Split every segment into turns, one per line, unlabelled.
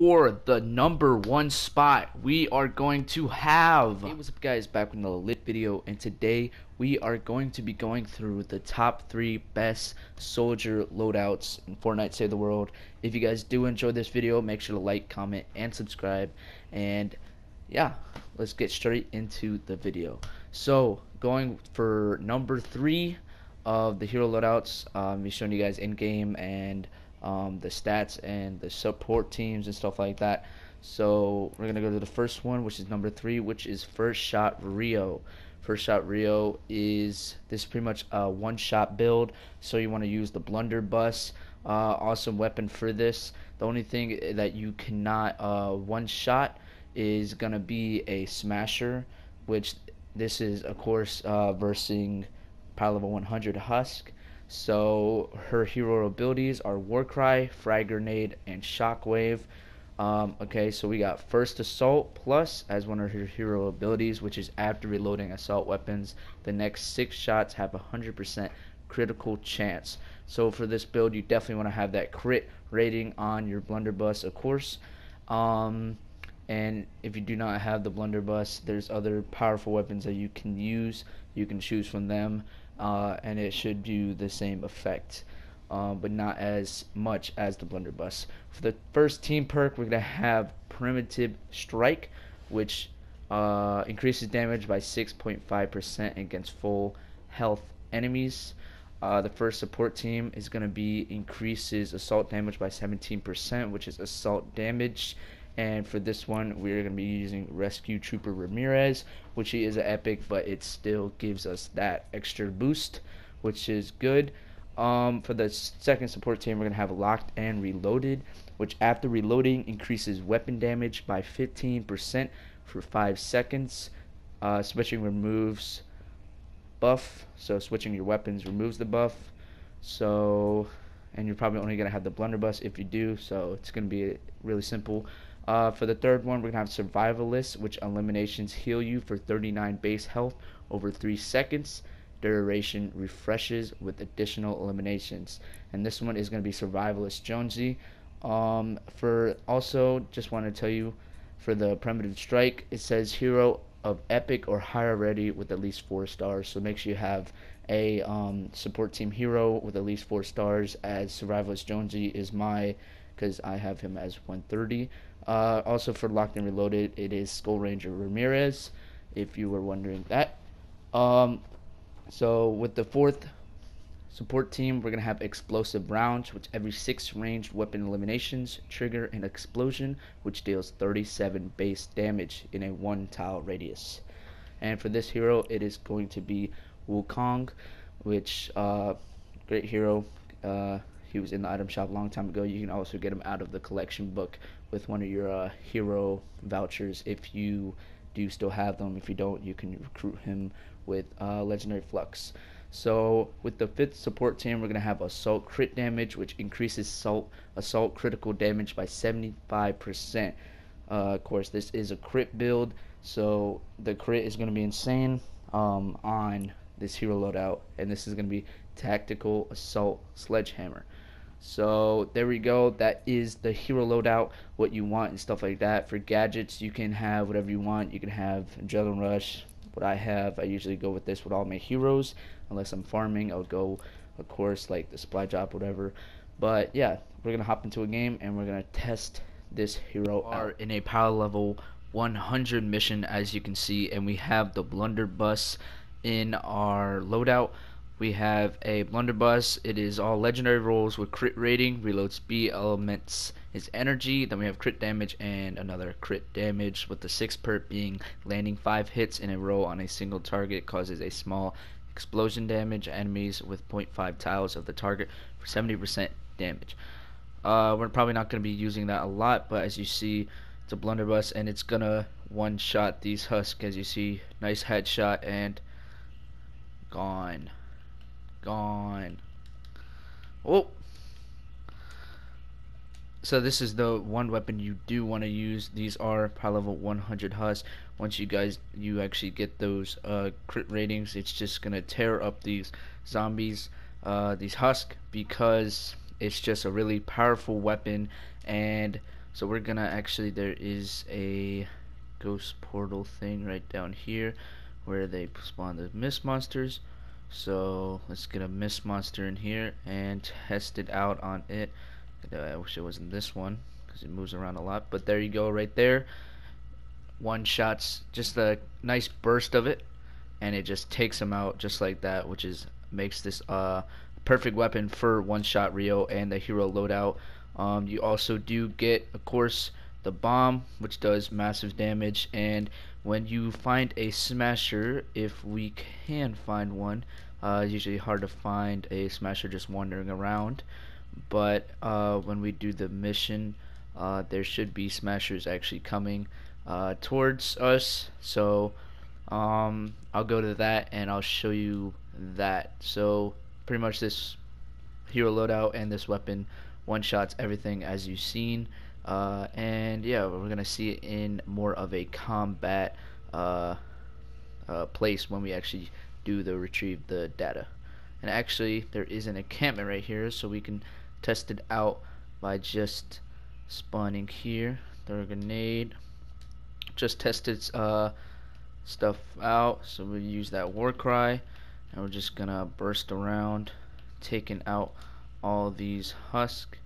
For the #1 spot, we are going to have, hey, what's up guys, back with another lit video, and today we are going to be going through the top 3 best soldier loadouts in Fortnite Save the World. If you guys do enjoy this video, make sure to like, comment, and subscribe. And yeah, let's get straight into the video. So going for number 3 of the hero loadouts, be showing you guys in game and the stats and the support teams and stuff like that. So we're gonna go to the first one, which is number 3, which is First Shot Rio. First Shot Rio is pretty much a one-shot build, so you want to use the blunderbuss. Awesome weapon for this. The only thing that you cannot one-shot is gonna be a smasher, which this is of course versing power level 100 Husk. So her hero abilities are Warcry, Frag Grenade, and Shockwave. Okay, so we got First Assault Plus as one of her hero abilities, which is after reloading assault weapons, the next 6 shots have a 100% critical chance. So for this build, you definitely want to have that crit rating on your blunderbuss, of course. And if you do not have the blunderbuss, there's other powerful weapons that you can use. You can choose from them. And it should do the same effect, but not as much as the blunderbuss. For the first team perk, we're gonna have Primitive Strike, which increases damage by 6.5% against full health enemies. The first support team is gonna be increases assault damage by 17%, which is assault damage. And for this one, we're going to be using Rescue Trooper Ramirez, which he is an epic, but it still gives us that extra boost, which is good. For the second support team, we're going to have Locked and Reloaded, which after reloading increases weapon damage by 15% for 5 seconds. Switching removes buff, so switching your weapons removes the buff. So, and you're probably only going to have the blunderbuss if you do, so it's going to be really simple. For the third one, we're going to have Survivalist, which eliminations heal you for 39 base health over 3 seconds. Duration refreshes with additional eliminations. And this one is going to be Survivalist Jonesy. For also, just want to tell you, for the Primitive Strike, it says hero of epic or higher ready with at least 4 stars. So make sure you have a support team hero with at least 4 stars, as Survivalist Jonesy is because I have him as 130. Also for Locked and Reloaded, it is Skull Ranger Ramirez, if you were wondering that. So with the fourth support team, we're going to have Explosive Rounds, which every 6 ranged weapon eliminations trigger an explosion, which deals 37 base damage in a 1 tile radius. And for this hero, it is going to be Wukong, which great hero. He was in the item shop a long time ago. You can also get him out of the collection book with one of your hero vouchers if you do still have them. If you don't, you can recruit him with Legendary Flux. So with the fifth support team, we're going to have Assault Crit Damage, which increases assault critical damage by 75%. Of course, this is a crit build, so the crit is going to be insane on this hero loadout, and this is going to be Tactical Assault Sledgehammer. So there we go, that is the hero loadout, what you want and stuff like that. For gadgets, you can have whatever you want. You can have Adrenaline Rush. What I have, I usually go with this with all my heroes. Unless I'm farming, I'll go, of course, like the supply drop, whatever. But yeah, we're gonna hop into a game and we're gonna test this hero out in a power level 100 mission, as you can see. And we have the blunderbuss in our loadout. We have a blunderbuss. It is all legendary rolls with crit rating, reload speed, elements is energy. Then we have crit damage and another crit damage, with the 6th perk being landing 5 hits in a row on a single target causes a small explosion damage. Enemies with 0.5 tiles of the target for 70% damage. We're probably not going to be using that a lot, but as you see, it's a blunderbuss and it's gonna one-shot these husks. As you see, nice headshot and gone. Oh, so this is the one weapon you do want to use. These are power level 100 husks. Once you actually get those crit ratings, it's just gonna tear up these zombies, these husks, because it's just a really powerful weapon. And So we're gonna actually, there is a ghost portal thing right down here where they spawn the mist monsters. So let's get a mist monster in here and test it out on it. I wish it wasn't this one because it moves around a lot, but there you go right there. One shots, just a nice burst of it, and it just takes them out just like that, which is makes this perfect weapon for one shot Rio and the hero loadout. You also do get, of course, the bomb, which does massive damage, and when you find a smasher, if we can find one, it's usually hard to find a smasher just wandering around, but when we do the mission, there should be smashers actually coming towards us. So I'll go to that and I'll show you that. So pretty much this hero loadout and this weapon one shots everything as you've seen, and yeah, we're gonna see it in more of a combat place when we actually do the retrieve the data. And actually there is an encampment right here, so we can test it out by just spawning here. Throw a grenade, just test its stuff out. So we use that war cry and we're just gonna burst around, taking out all these husks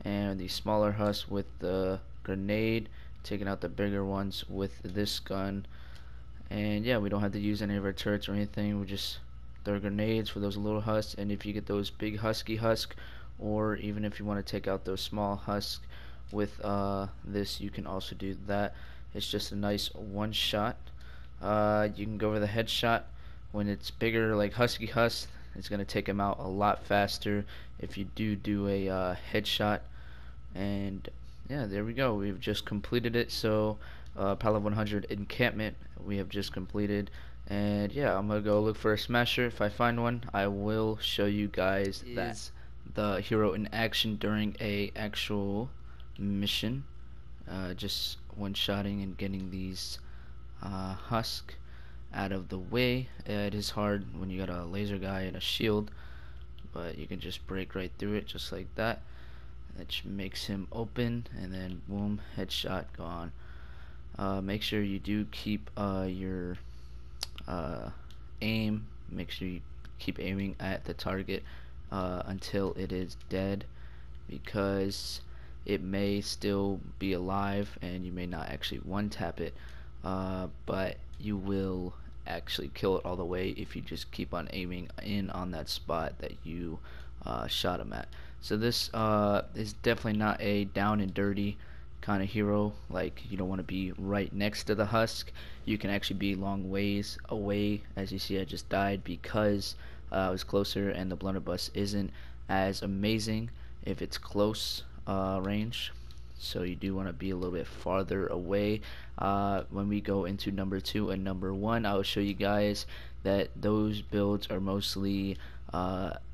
and the smaller husks with the grenade, taking out the bigger ones with this gun. And yeah, we don't have to use any of our turrets or anything. We just throw grenades for those little husks, and if you get those big husky husk, or even if you want to take out those small husks with this, you can also do that. It's just a nice one shot. You can go for the headshot. When it's bigger like husky husk, it's gonna take them out a lot faster if you do a headshot. And yeah, there we go, we've just completed it. So Palav 100 encampment we have just completed, and yeah, I'm gonna go look for a smasher. If I find one, I will show you guys that the hero in action during a actual mission, just one-shotting and getting these husk out of the way. It is hard when you got a laser guy and a shield, but you can just break right through it just like that. That makes him open, and then boom, headshot, gone. Make sure you do keep your aim. Make sure you keep aiming at the target until it is dead, because it may still be alive and you may not actually one tap it, but you will actually kill it all the way if you just keep on aiming in on that spot that you shot him at. So this is definitely not a down and dirty kind of hero. Like, you don't want to be right next to the husk. You can actually be long ways away. As you see, I just died because I was closer, and the blunderbuss isn't as amazing if it's close range. So you do want to be a little bit farther away. When we go into number 2 and number 1, I will show you guys that those builds are mostly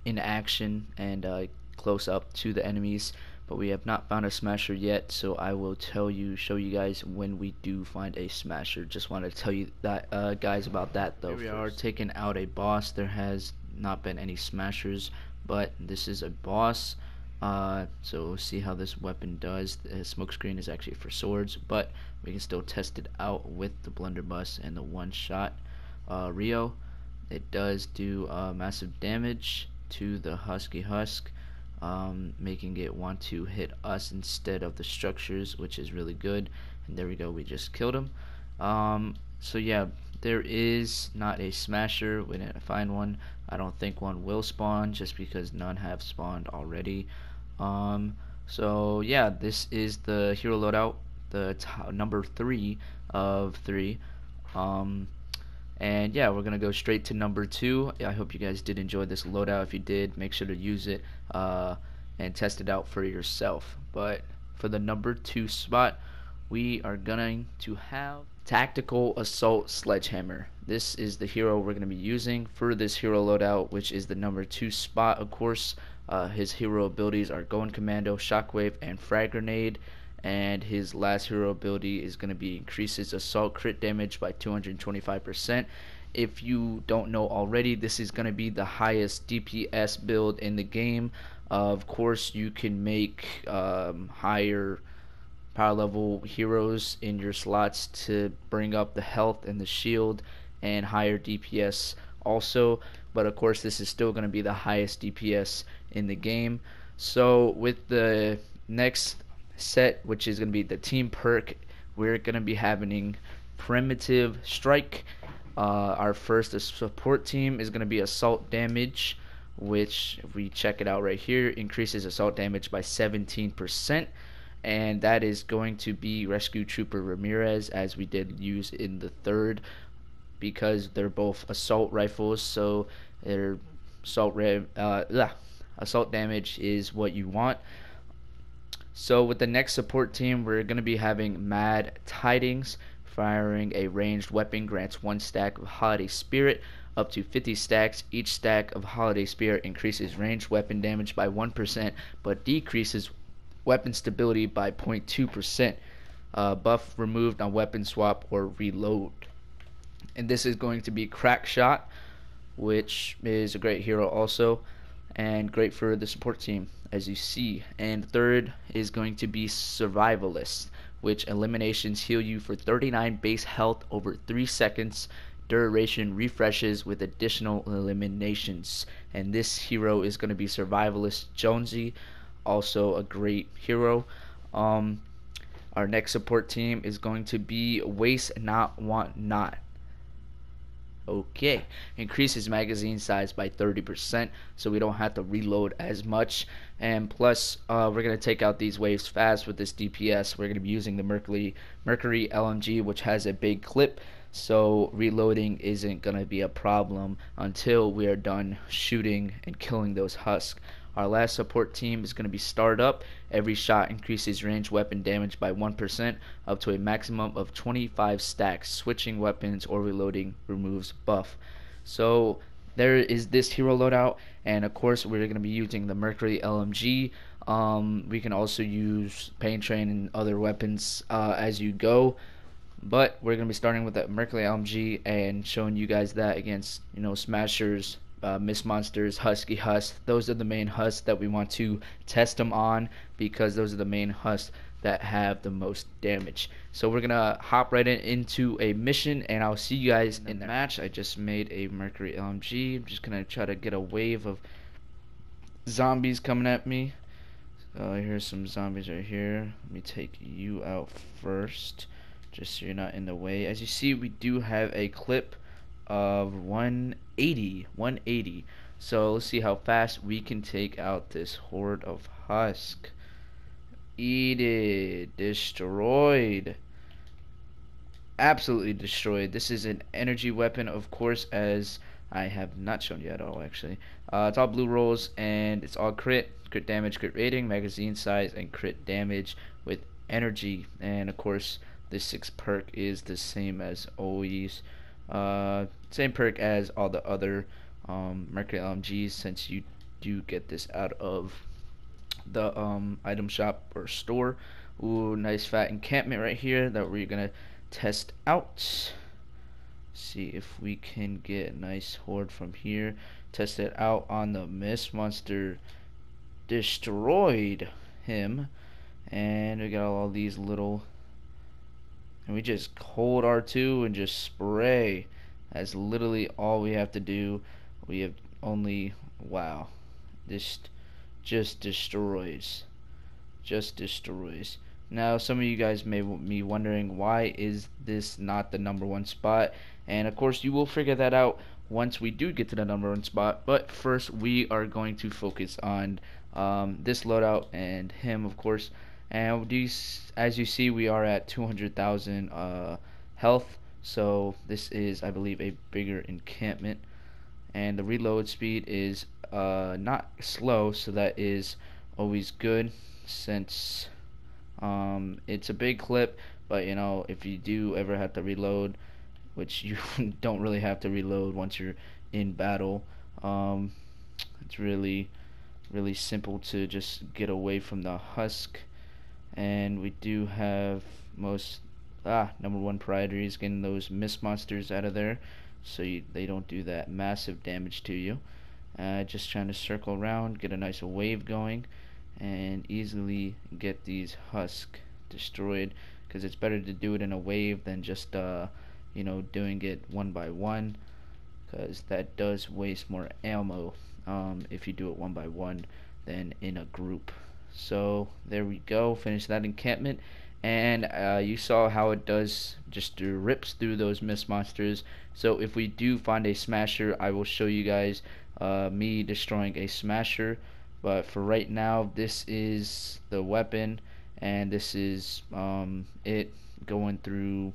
in action and close up to the enemies, but we have not found a smasher yet, so I will show you guys when we do find a smasher. Just want to tell you that guys about that though. Here we are taking out a boss. There has not been any smashers, but this is a boss. So we'll see how this weapon does. The smoke screen is actually for swords, but we can still test it out with the blunderbuss and the one shot Rio. It does do massive damage to the husky husk, making it want to hit us instead of the structures, which is really good. And there we go, we just killed him. So yeah, there is not a smasher. We didn't find one. I don't think one will spawn, just because none have spawned already. So yeah, this is the hero loadout, the number 3 of 3. And yeah, we're gonna go straight to number 2. I hope you guys did enjoy this loadout. If you did, make sure to use it and test it out for yourself. But for the number 2 spot, we are going to have Tactical Assault Sledgehammer. This is the hero we're going to be using for this hero loadout, which is the number 2 spot. Of course, his hero abilities are Going Commando, Shockwave, and Frag Grenade. And his last hero ability is going to be increases assault crit damage by 225%. If you don't know already, this is going to be the highest DPS build in the game. Of course, you can make higher power level heroes in your slots to bring up the health and the shield and higher DPS also, but of course this is still going to be the highest DPS in the game. So with the next set, which is going to be the team perk, we're going to be having primitive strike. Our first support team is going to be assault damage, which if we check it out right here, increases assault damage by 17%, and that is going to be Rescue Trooper Ramirez, as we did use in the third, because they're both assault rifles, so their assault damage is what you want. So with the next support team, we're going to be having Mad Tidings. Firing a ranged weapon grants 1 stack of Holiday Spirit up to 50 stacks. Each stack of Holiday Spirit increases ranged weapon damage by 1%, but decreases weapon stability by 0.2%. Buff removed on weapon swap or reload. And this is going to be Crack Shot, which is a great hero also, and great for the support team, as you see. And third is going to be Survivalist, which eliminations heal you for 39 base health over 3 seconds. Duration refreshes with additional eliminations. And this hero is going to be Survivalist Jonesy, also a great hero. Our next support team is going to be Waste Not Want Not. Okay, increases magazine size by 30%, so we don't have to reload as much. And plus, we're going to take out these waves fast with this DPS. We're going to be using the Mercury LMG, which has a big clip, so reloading isn't going to be a problem until we are done shooting and killing those husks. Our last support team is going to be Startup. Every shot increases range weapon damage by 1% up to a maximum of 25 stacks. Switching weapons or reloading removes buff. So there is this hero loadout, and of course we're going to be using the Mercury LMG. We can also use Pain Train and other weapons as you go, but we're going to be starting with the Mercury LMG and showing you guys that against, you know, Smashers, Miss Monsters, Husky Husk. Those are the main husks that we want to test them on, because those are the main husks that have the most damage. So we're gonna hop right into a mission, and I'll see you guys in the match. I just made a Mercury LMG. I'm just gonna try to get a wave of zombies coming at me. So here's some zombies right here. Let me take you out first, just so you're not in the way. As you see, we do have a clip of 180. So let's see how fast we can take out this horde of husk. Eat it. Destroyed. Absolutely destroyed. This is an energy weapon, of course, as I have not shown you at all, actually. It's all blue rolls, and it's all crit damage, crit rating, magazine size, and crit damage with energy. And of course, this 6 perk is the same as always. Same perk as all the other Mercury LMGs, since you do get this out of the item shop or store. Ooh, nice fat encampment right here that we're gonna test out. See if we can get a nice horde from here. Test it out on the Mist Monster. Destroyed him, and we got all these little. And we just hold R2 and just spray. That's literally all we have to do. We have only, wow, this just destroys. Just destroys. Now some of you guys may be wondering, why is this not the #1 spot? And of course you will figure that out once we do get to the #1 spot. But first we are going to focus on this loadout and him, of course. And these, as you see, we are at 200,000 health, so this is, I believe, a bigger encampment. And the reload speed is not slow, so that is always good, since it's a big clip. But you know, if you do ever have to reload, which you don't really have to reload once you're in battle, it's really simple to just get away from the husk. And we do have most #1 priority is getting those Mist Monsters out of there, so they don't do that massive damage to you. Just trying to circle around, get a nice wave going, and easily get these husk destroyed, because it's better to do it in a wave than just you know, doing it one by one, because that does waste more ammo if you do it one by one than in a group. So there we go, finish that encampment. And you saw how it does, just rips through those mist monsters. So if we do find a smasher, I will show you guys me destroying a smasher. But for right now, this is the weapon, and this is it going through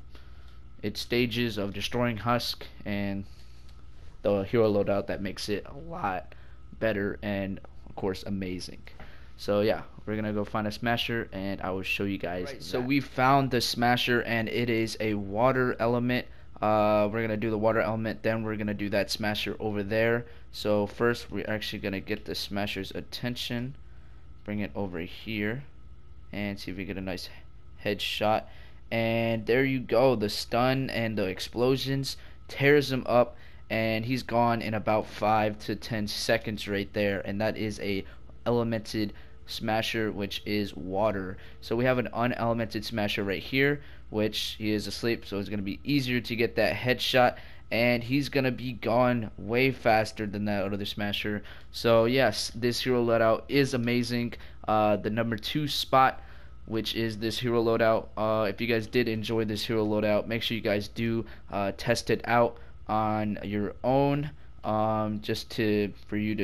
its stages of destroying husk, and the hero loadout that makes it a lot better and of course amazing. So yeah, we're gonna go find a smasher and I will show you guys. Right, so we found the smasher and it is a water element. We're gonna do the water element, then we're gonna do that smasher over there. So first we're actually gonna get the smasher's attention, bring it over here, and see if we get a nice headshot. And there you go, the stun and the explosions tears him up, and he's gone in about 5 to 10 seconds right there. And that is a elemented smasher, which is water. So we have an unelemented smasher right here, which he is asleep, so it's going to be easier to get that headshot, and he's going to be gone way faster than that other smasher. So yes, this hero loadout is amazing. The number 2 spot, which is this hero loadout. If you guys did enjoy this hero loadout, make sure you guys do test it out on your own, just for you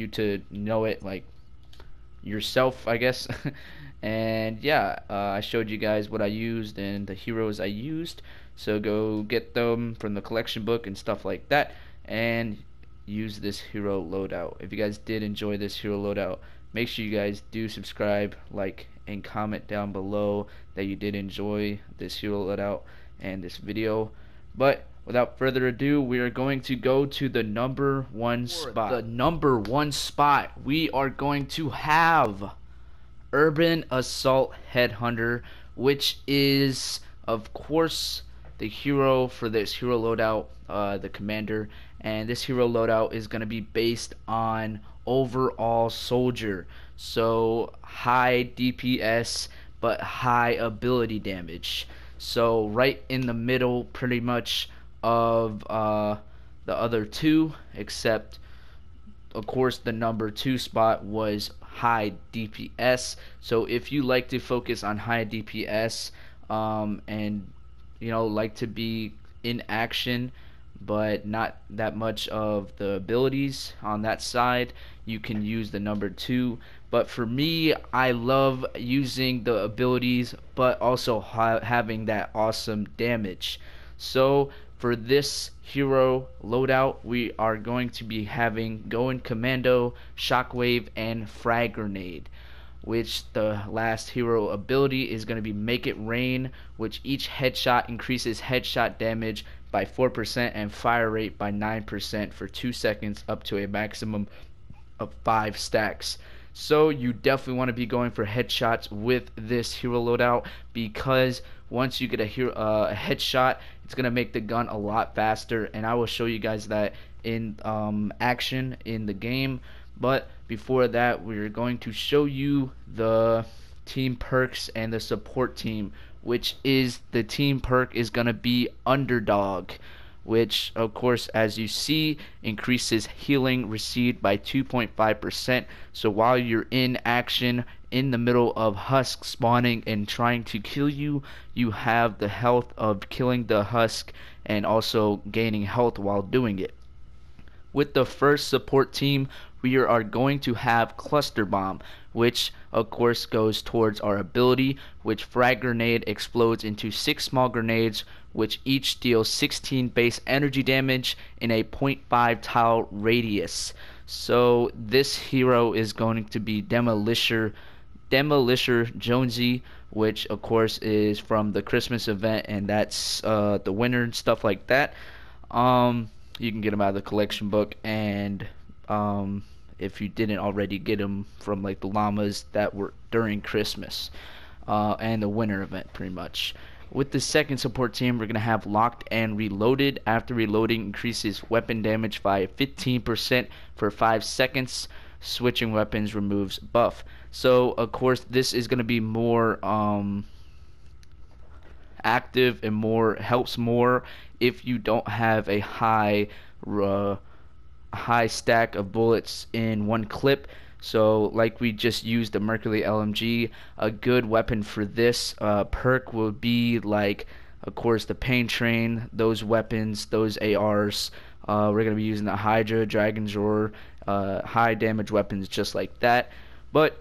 to know it like yourself, I guess. And yeah, I showed you guys what I used and the heroes I used, so go get them from the collection book and stuff like that and use this hero loadout. If you guys did enjoy this hero loadout, make sure you guys do subscribe, like, and comment down below that you did enjoy this hero loadout and this video. But without further ado, we are going to go to the number 1 spot. The number 1 spot, we are going to have Urban Assault Headhunter, which is of course the hero for this hero loadout, the commander. And this hero loadout is going to be based on overall soldier, so high DPS but high ability damage. So right in the middle pretty much of the other two, except of course the number 2 spot was high DPS. So if you like to focus on high DPS and you know, like to be in action but not that much of the abilities on that side, you can use the number 2. But for me, I love using the abilities but also having that awesome damage. So for this hero loadout, we are going to be having Going Commando, Shockwave, and Frag Grenade, which the last hero ability is going to be Make It Rain, which each headshot increases headshot damage by 4% and fire rate by 9% for 2 seconds, up to a maximum of 5 stacks. So you definitely want to be going for headshots with this hero loadout, because once you get a headshot, it's going to make the gun a lot faster, and I will show you guys that in action in the game. But before that, we're going to show you the team perks and the support team, which is the team perk is going to be Underdog, which of course, as you see, increases healing received by 2.5%. so while you're in action in the middle of husk spawning and trying to kill you, you have the health of killing the husk and also gaining health while doing it. With the first support team, we are going to have Cluster Bomb, which of course goes towards our ability, which Frag Grenade explodes into 6 small grenades, which each deals 16 base energy damage in a 0.5 tile radius. So this hero is going to be Demolisher Jonesy, which of course is from the Christmas event, and that's the winner and stuff like that. You can get them out of the collection book, and if you didn't already get them from like the llamas that were during Christmas and the winter event pretty much. With the second support team, we're going to have Locked and Reloaded. After reloading, increases weapon damage by 15% for 5 seconds. switching weapons removes buff. So of course this is going to be more active and more helps more if you don't have a high stack of bullets in one clip. So like we just used the Mercury LMG, a good weapon for this perk will be like, of course, the Pain Train, those weapons, those ARs. We're going to be using the Hydra, Dragon's Roar, high damage weapons just like that. But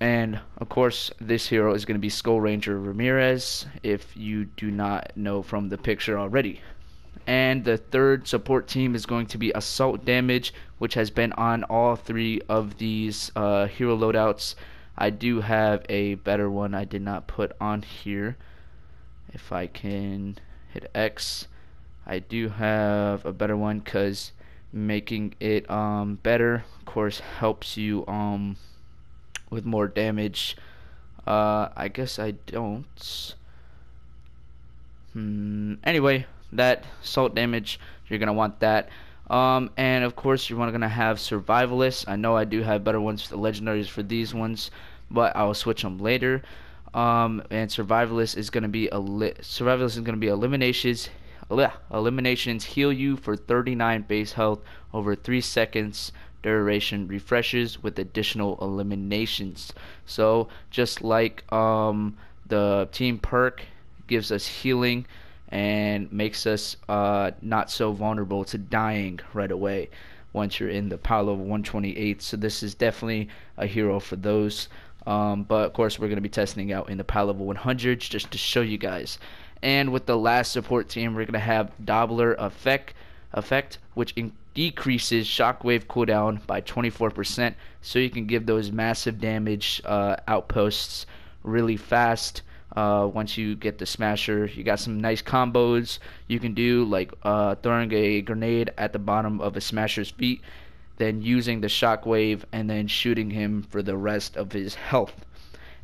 and of course this hero is going to be Skull Ranger Ramirez, if you do not know from the picture already. And the third support team is going to be Assault Damage, which has been on all three of these hero loadouts. I do have a better one I did not put on here. If I can hit X, I do have a better one, because making it better of course helps you with more damage. I guess I don't. Anyway, that Assault Damage, you're gonna want that. And of course you're gonna have Survivalist. I know I do have better ones for the legendaries for these ones, but I will switch them later. And Survivalist is gonna be eliminations heal you for 39 base health over 3 seconds. Duration refreshes with additional eliminations. So just like the team perk gives us healing and makes us not so vulnerable to dying right away once you're in the power level 128. So this is definitely a hero for those. But of course we're going to be testing out in the power level 100s just to show you guys. And with the last support team, we're going to have Doppler effect, which decreases shockwave cooldown by 24%, so you can give those massive damage outposts really fast. Once you get the smasher, you got some nice combos you can do, like throwing a grenade at the bottom of a smasher's feet, then using the shockwave and then shooting him for the rest of his health.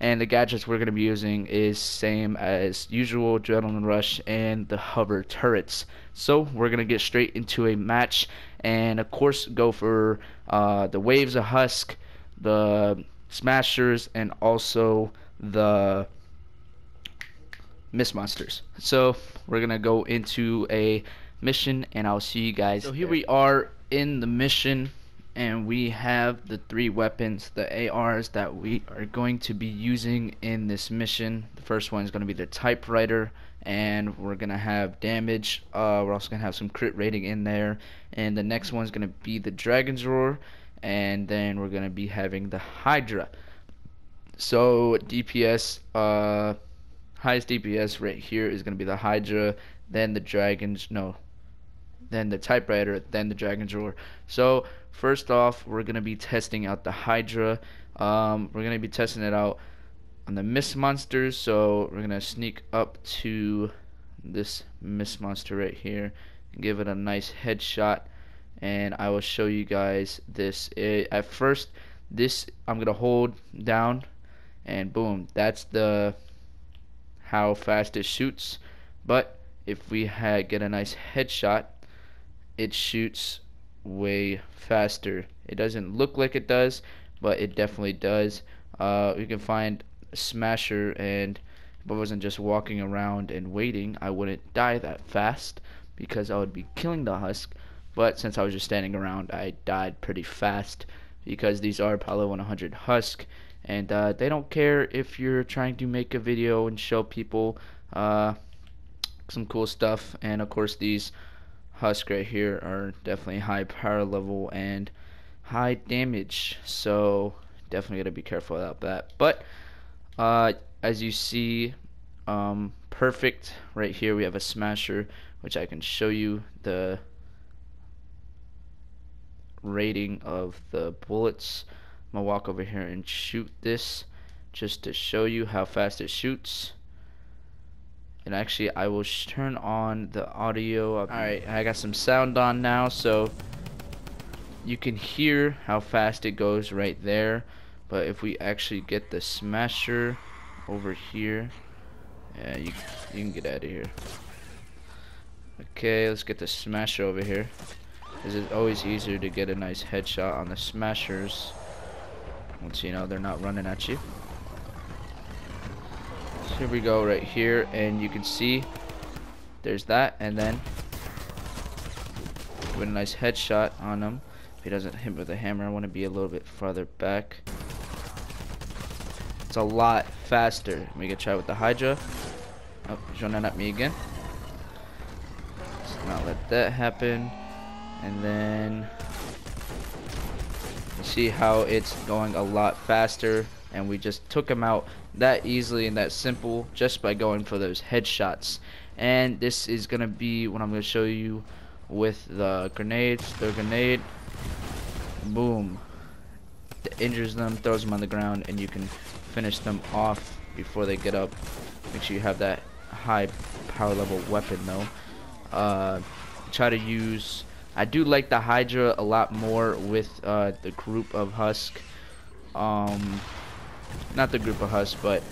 And the gadgets we're going to be using is same as usual, Adrenaline Rush and the hover turrets. So we're going to get straight into a match, and of course go for the Waves of Husk, the Smashers, and also the Mist Monsters. So we're going to go into a mission, and I'll see you guys. So here we are in the mission, and we have the 3 weapons, the ARs that we are going to be using in this mission. The first one is going to be the typewriter, and we're going to have damage. We're also going to have some crit rating in there. And the next one is going to be the Dragon's Roar, and then we're going to be having the Hydra. So DPS, highest DPS right here is going to be the Hydra, then the then the typewriter, then the Dragon's Roar. So first off, we're going to be testing out the Hydra. We're going to be testing it out on the Mist Monsters. So we're going to sneak up to this Mist Monster right here and give it a nice headshot, and I will show you guys this. At first, this I'm going to hold down, and boom, that's how fast it shoots. But if we get a nice headshot, it shoots way faster. It doesn't look like it does, but it definitely does. You can find a smasher, and if I wasn't just walking around and waiting, I wouldn't die that fast because I would be killing the husk. But since I was just standing around, I died pretty fast because these are Apollo 100 husk, and they don't care if you're trying to make a video and show people some cool stuff. And of course these husk right here are definitely high power level and high damage, so definitely gotta be careful about that. But as you see, perfect right here, we have a smasher, which I can show you the rating of the bullets. I'm gonna walk over here and shoot this just to show you how fast it shoots. And actually I will turn on the audio. Alright, I got some sound on now, so you can hear how fast it goes right there. But if we actually get the smasher over here, yeah, you can get out of here. Okay, let's get the smasher over here. because it's always easier to get a nice headshot on the smashers once you know they're not running at you. So here we go right here, and you can see there's that, and then with a nice headshot on him. If he doesn't hit with a hammer, I want to be a little bit farther back. It's a lot faster. We can try with the Hydra. Oh, he's running at me again. Let's not let that happen. And then you see how it's going a lot faster, and we just took him out that easily and that simple just by going for those headshots. And this is gonna be what I'm gonna show you with the grenades. The grenade, boom, it injures them, throws them on the ground, and you can finish them off before they get up. Make sure you have that high power level weapon though. Try to use, I do like the Hydra a lot more with the group of Husk. Not the group of Husk, but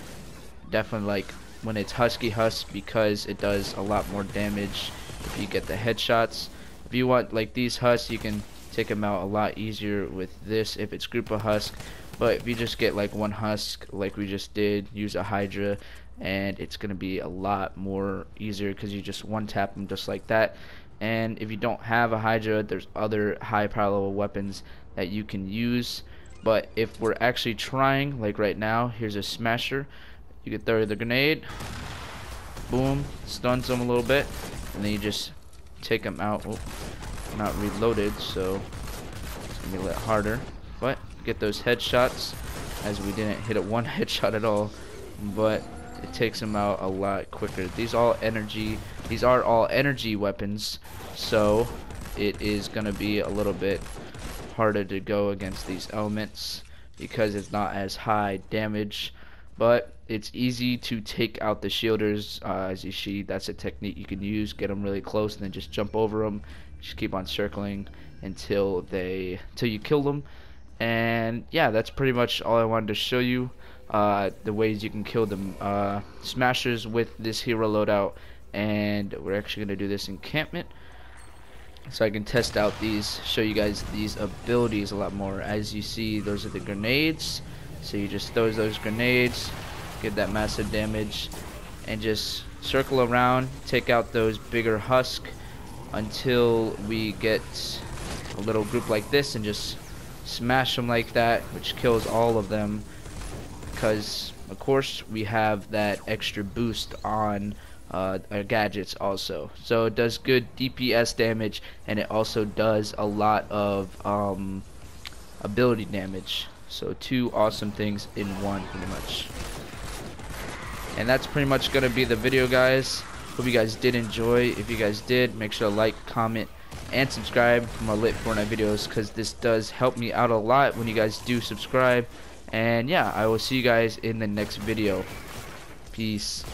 definitely like when it's Husky Husk, because it does a lot more damage if you get the headshots. If you want like these Husks, you can take them out a lot easier with this if it's group of Husk. But if you just get like one Husk like we just did, use a Hydra, and it's gonna be a lot more easier because you just one tap them just like that. And if you don't have a Hydra, there's other high power level weapons that you can use. But if we're actually trying, like right now, here's a smasher. You can throw the grenade, boom, stuns them a little bit, and then you just take them out. Oh, not reloaded, so it's gonna be a little harder. But get those headshots, as we didn't hit it one headshot at all, but it takes them out a lot quicker. These are all energy weapons, so it is gonna be a little bit harder to go against these elements because it's not as high damage, but it's easy to take out the shielders. As you see, that's a technique you can use. Get them really close and then just jump over them. Just keep on circling until you kill them. And yeah, that's pretty much all I wanted to show you. The ways you can kill them smashers with this hero loadout. And we're actually gonna do this encampment, so I can test out these, show you guys these abilities a lot more. As you see, those are the grenades, so you just throw those grenades, get that massive damage, and just circle around, take out those bigger Husk until we get a little group like this, and just smash them like that, which kills all of them, because of course we have that extra boost on our gadgets also. So it does good DPS damage, and it also does a lot of ability damage. So two awesome things in one, pretty much. And that's pretty much gonna be the video, guys. Hope you guys did enjoy. If you guys did, make sure to like, comment, and subscribe for more lit Fortnite videos, because this does help me out a lot when you guys do subscribe. And yeah, I will see you guys in the next video. Peace.